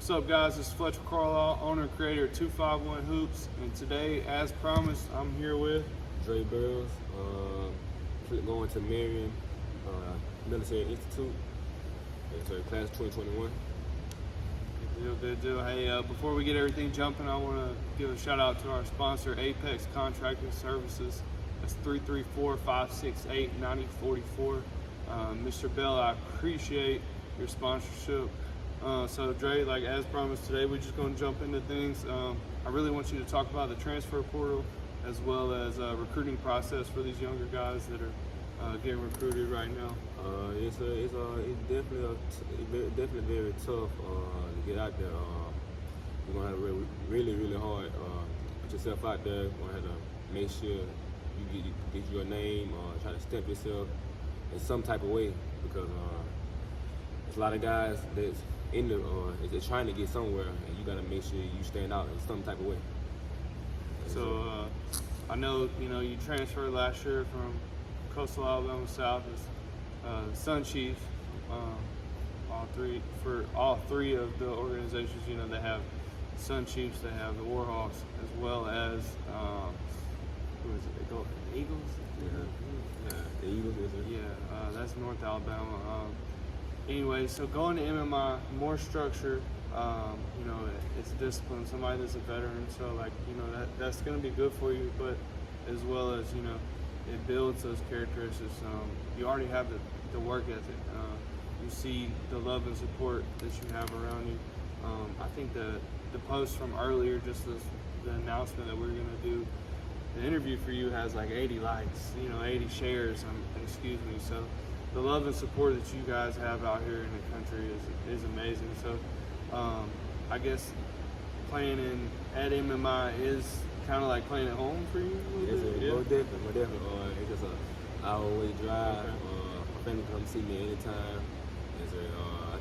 What's up, guys? This is Fletcher Carlisle, owner and creator of 251 Hoops, and today, as promised, I'm here with Dre Burroughs, going to Marion Military Institute. It's class 2021. Good deal. Hey, before we get everything jumping, I want to give a shout out to our sponsor, Apex Contracting Services. That's 334-568-9044. Mr. Bell, I appreciate your sponsorship. So Dre, like as promised today, we're just going to jump into things. I really want you to talk about the transfer portal as well as recruiting process for these younger guys that are getting recruited right now. It's definitely very tough to get out there. You're gonna have to really hard put yourself out there. You're gonna have to make sure you get your name, try to step yourself in some type of way, because there's a lot of guys that's in the they're trying to get somewhere, and you gotta make sure you stand out in some type of way. So I know you transferred last year from Coastal Alabama South as Sun Chiefs. All three of the organizations, they have Sun Chiefs, they have the Warhawks, as well as who is it? They go the Eagles. Yeah, the Eagles. Yeah, that's North Alabama. Anyway, so going to MMI, more structure. It's discipline. Somebody that's a veteran, so that's going to be good for you. But as well as it builds those characteristics. You already have the work ethic. You see the love and support that you have around you. I think the post from earlier, just the announcement that we're going to do, the interview for you has like 80 likes, 80 shares, excuse me. So the love and support that you guys have out here in the country is amazing. So I guess playing at MMI is kind of like playing at home for you? It's definitely. It's just an hour-away drive. Okay. My family come see me anytime. And so I'm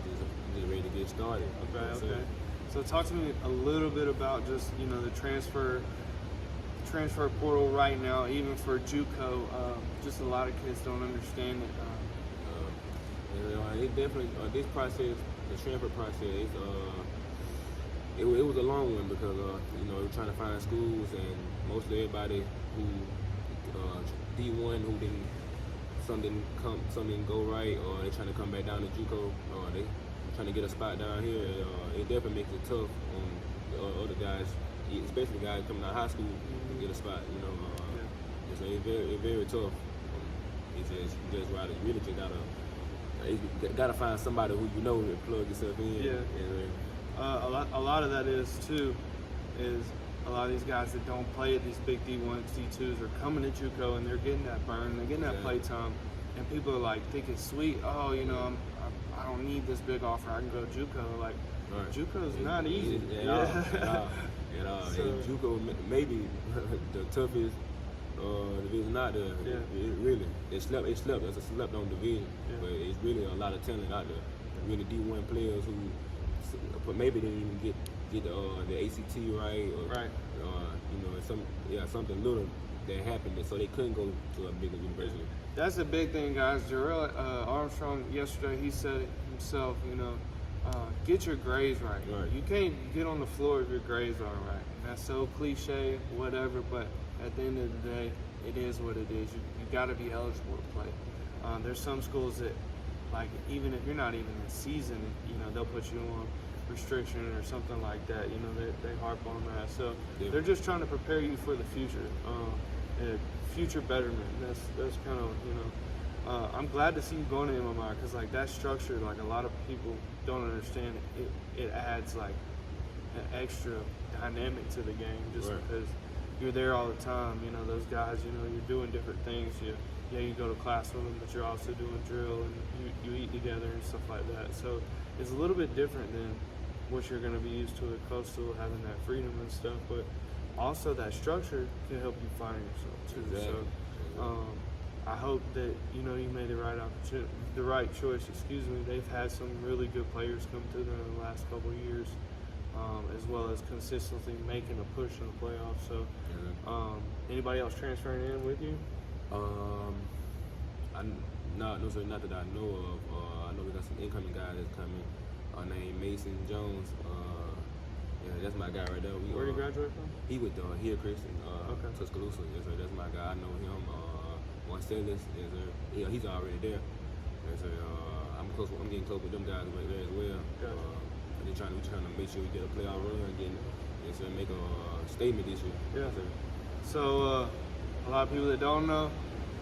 just ready to get started. Okay. So talk to me a little bit about just the transfer portal right now, even for JUCO. Just a lot of kids don't understand it. It definitely this process, the transfer process, it was a long one, because we're trying to find schools, and mostly everybody who D1 who something go right, or they trying to come back down to JUCO, or they trying to get a spot down here. It definitely makes it tough on the other guys, especially guys coming out of high school, to get a spot. It's very tough. It's just really just gotta find somebody who to plug yourself in. Yeah. A lot of that is a lot of these guys that don't play at these big D1s, D2s are coming to JUCO, and they're getting that burn, they're getting that play time, and people are like thinking, sweet, I don't need this big offer, I can go JUCO. Like, right. JUCO's not easy at all. So, JUCO maybe the toughest division out there. Yeah. Really, it's a slept-on division, but it's really a lot of talent out there. Really D1 players who, but maybe they didn't even get the ACT right, or something little that happened, so they couldn't go to a bigger university. That's a big thing, guys. Jarrell Armstrong yesterday, he said it himself. Get your grades right. You can't get on the floor if your grades aren't right. That's so cliche, whatever. But at the end of the day, it is what it is. You got to be eligible to play. There's some schools that, like, even if you're not even in season, they'll put you on restriction or something like that. They harp on that. So they're just trying to prepare you for the future, future betterment. That's kind of I'm glad to see you going to MMI, because like that structure, like a lot of people don't understand it adds like an extra dynamic to the game, just because you're there all the time. Those guys, you're doing different things. You go to class with them, but you're also doing drill, and you eat together and stuff like that. So it's a little bit different than what you're going to be used to at Coastal, having that freedom and stuff, but also that structure can help you find yourself too. Exactly. So I hope that you made the right choice. They've had some really good players come through there in the last couple of years, as well as consistently making a push in the playoffs. So anybody else transferring in with you? Not that I know of. I know we got some incoming guys that's coming. named Mason Jones. Yeah, that's my guy right there. Where did you graduate from? He with here, Christian, Okay. Tuscaloosa. Yes, sir. That's my guy. I know him. Marcellus, yes, sir. He's already there. Yes, sir. I'm getting close with them guys right there as well. Gotcha. We're trying to make sure we get a playoff run and yes, sir, make a statement this year. Yeah. Yes, sir. So, a lot of people that don't know,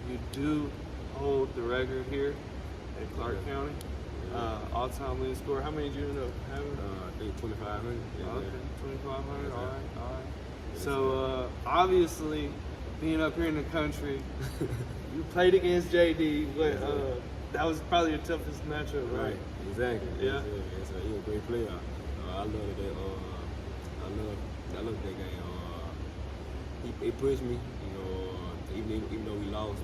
you do hold the record here at Clarke County. All-time leading scorer. How many did you end up having? I think 2,500. Yes, Okay, sir. 2,500. Yes, All sir. right. Yes, So, obviously, being up here in the country, you played against JD, but that was probably your toughest matchup, right? Exactly. Yeah. Yes, sir. He was a great player. I love that. I love that game. He pushed me. You know, even though we lost,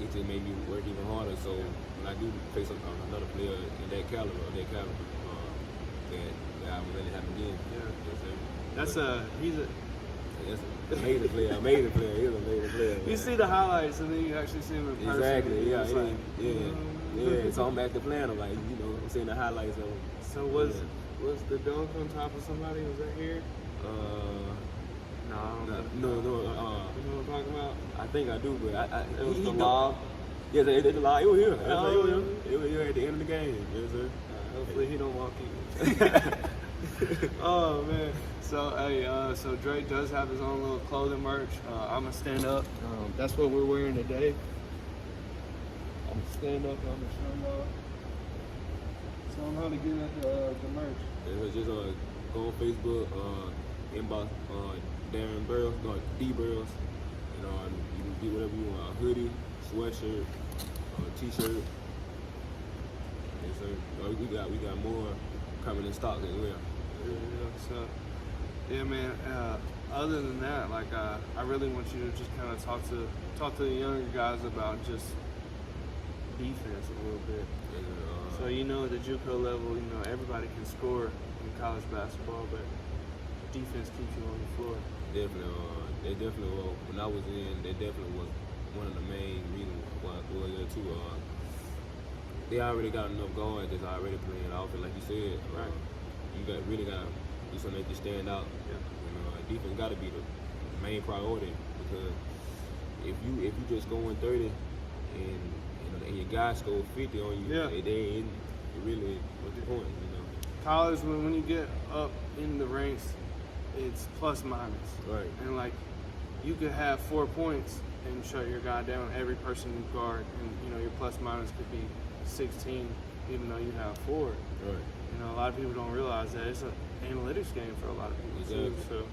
it just made me work even harder. So when I do face another player in that caliber, that I would really have again. Yeah. Yes, sir. He's a. That's an amazing player. Amazing player. He's an amazing player. You see the highlights and then you actually see him in person. Exactly. Yeah. It's like, So I'm back to playing. I'm like, I'm seeing the highlights of him. So was the dunk on top of somebody? Was that here? No, I don't No. You know what I'm talking about? I think I do, but It was he the don't- lob. Yes, it was live. It was here. It Oh. was here at the end of the game. Yes, sir. Hopefully he don't walk in. Oh man. So so Dre does have his own little clothing merch. I'm gonna stand up. That's what we're wearing today. I'm gonna stand up. I'm gonna show them all. Show them how to get at the merch. It was just go on Facebook, inbox Darren Burroughs, D Burroughs. You can get whatever you want: a hoodie, sweatshirt, t-shirt. Yes, sir. We got more coming in stock as well. Yeah, so yeah, man. Other than that, like I really want you to just kind of talk to the younger guys about just defense a little bit. So at the JUCO level, everybody can score in college basketball, but defense keeps you on the floor. Definitely, they definitely were. When I was in, they definitely was one of the main reasons why I was there too. They already got enough guards that's already playing offense, like you said. Right. You really gotta do something that you stand out. Yeah. Defense gotta be the main priority because if you just go in 30 and your guys score 50 on you, Yeah. it really what's the point? College, when you get up in the ranks, it's plus minus. Right. And like you could have 4 points and shut your guy down, every person you guard, and your plus minus could be 16, even though you have 4. Right. A lot of people don't realize that it's an analytics game for a lot of people too. Exactly. So,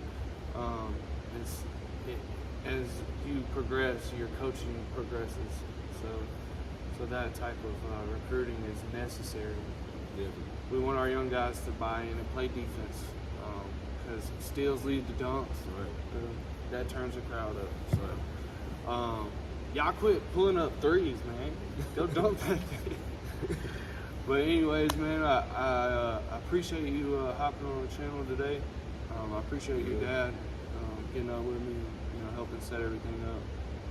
as you progress, your coaching progresses. So that type of recruiting is necessary. Definitely. We want our young guys to buy in and play defense because steals lead to dunks. Right. That turns the crowd up. Right. Y'all quit pulling up threes, man. Go dunk that thing. But anyways, man, I appreciate you hopping on the channel today. I appreciate your dad getting up with me, helping set everything up.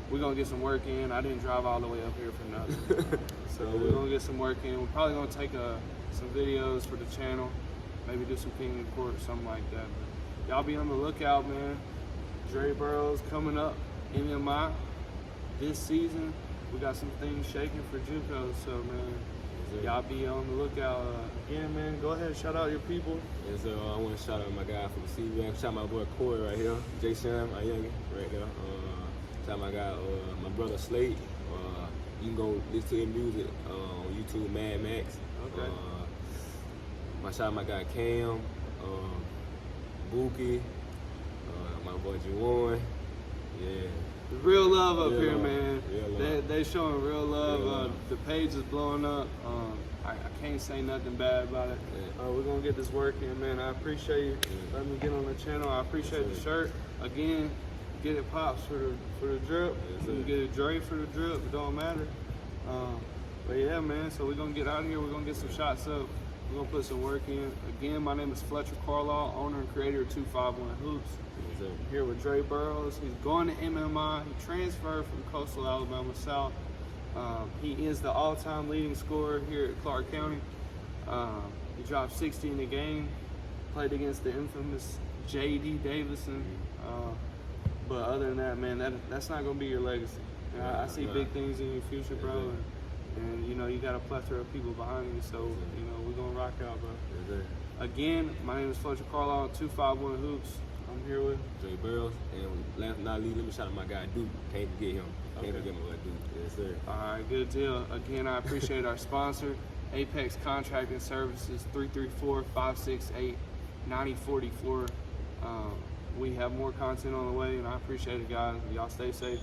We're going to get some work in. I didn't drive all the way up here for nothing. So we're going to get some work in. We're probably going to take some videos for the channel, maybe do some King of Court, something like that. But y'all be on the lookout, man. Dre Burroughs coming up, MMI this season. We got some things shaking for JUCO, so man, y'all be on the lookout. Again, man, go ahead and shout out your people. Yes, sir. I want to shout out my guy from CCHS. Shout out my boy Corey right here. Jason, my youngin, right there. Shout out my guy, my brother Slate. You can go listen to his music on YouTube, Mad Max. Okay. Shout out my guy Cam, Buki, my boy Juwan. Yeah. Real love up Real here, love. man. Real love. They showing real love. Real love. The page is blowing up. I can't say nothing bad about it. Yeah. We're gonna get this work in, man. I appreciate you letting me get on the channel. I appreciate the shirt. Again, get it Pops for the drip. Yes, You can sir. get it Dre for the drip. It don't matter. But yeah, man. So we're gonna get out of here. We're gonna get some shots up. We're gonna put some work in. Again, my name is Fletcher Carlisle, owner and creator of 251 Hoops. Yes, sir. Here with Dre Burroughs. He's going to MMI. He transferred from Coastal Alabama South. He is the all-time leading scorer here at Clarke County. He dropped 60 in the game, played against the infamous J.D. Davison. But other than that, man, that's not going to be your legacy. I see big things in your future, bro. And you know, you got a plethora of people behind you, so, you know, we're going to rock out, bro. Again, my name is Fletcher Carlisle, 251 Hoops. I'm here with Dre Burroughs, and last but not least, let me shout out my guy Duke. Can't forget him. Can't forget my boy Duke. Yes, sir. All right, good deal. Again, I appreciate our sponsor, Apex Contracting Services, 334-568-9044. We have more content on the way, and I appreciate it, guys. Y'all stay safe.